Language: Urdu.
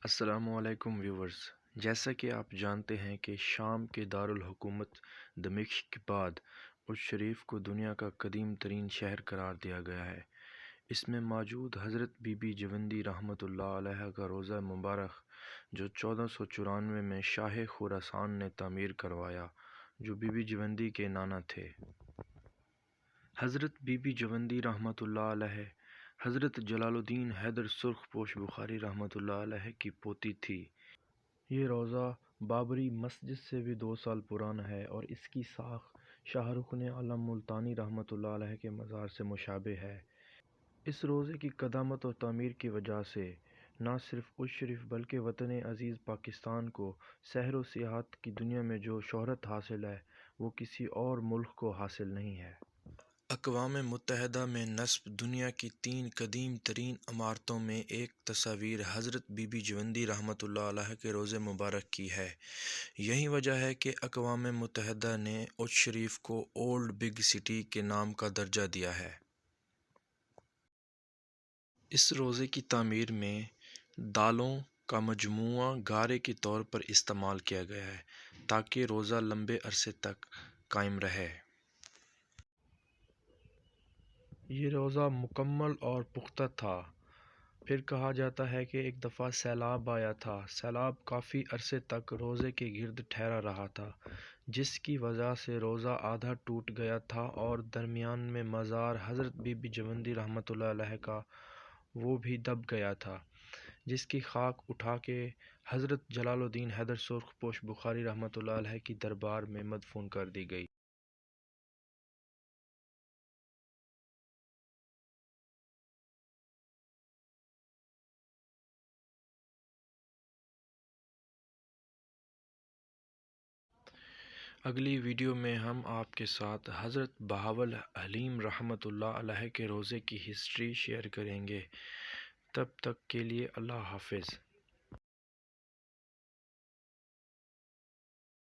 السلام علیکم ویورز، جیسا کہ آپ جانتے ہیں کہ شام کے دارالحکومت دمشق کے بعد اس شریف کو دنیا کا قدیم ترین شہر قرار دیا گیا ہے۔ اس میں موجود حضرت بی بی جوندی رحمۃ اللہ علیہ کا روضہ مبارک جو 1494 میں شاہ خراسان نے تعمیر کروایا، جو بی بی جوندی کے نانا تھے۔ حضرت بی بی جوندی رحمۃ اللہ علیہ حضرت جلال الدین حیدر سرخ پوش بخاری رحمۃ اللہ علیہ کی پوتی تھی۔ یہ روضہ بابری مسجد سے بھی 2 سال پرانا ہے اور اس کی ساخت شاہ رکن عالم ملتانی رحمۃ اللہ علیہ کے مزار سے مشابہ ہے۔ اس روضے کی قدامت اور تعمیر کی وجہ سے نہ صرف اس شریف بلکہ وطن عزیز پاکستان کو سیر و سیاحت کی دنیا میں جو شہرت حاصل ہے وہ کسی اور ملک کو حاصل نہیں ہے۔ اقوام متحدہ میں نصب دنیا کی 3 قدیم ترین عمارتوں میں ایک تصویر حضرت بی بی جوندی رحمۃ اللہ علیہ کے روضہ مبارک کی ہے۔ یہی وجہ ہے کہ اقوام متحدہ نے اس شریف کو اولڈ بگ سٹی کے نام کا درجہ دیا ہے۔ اس روضے کی تعمیر میں دالوں کا مجموعہ گارے کے طور پر استعمال کیا گیا ہے تاکہ روضہ لمبے عرصے تک قائم رہے۔ یہ روضہ مکمل اور پختہ تھا۔ پھر کہا جاتا ہے کہ ایک دفعہ سیلاب آیا تھا۔ سیلاب کافی عرصے تک روضے کے گرد ٹھہرا رہا تھا، جس کی وجہ سے روضہ آدھا ٹوٹ گیا تھا اور درمیان میں مزار حضرت بی بی جوندی رحمۃ اللہ علیہ کا وہ بھی دب گیا تھا، جس کی خاک اٹھا کے حضرت جلال الدین حیدر سرخ پوش بخاری رحمۃ اللہ علیہ کی دربار میں مدفون کر دی گئی۔ اگلی ویڈیو میں ہم آپ کے ساتھ حضرت بہاول حلیم رحمۃ اللہ علیہ کے روضے کی ہسٹری شیئر کریں گے۔ تب تک کے لیے اللہ حافظ۔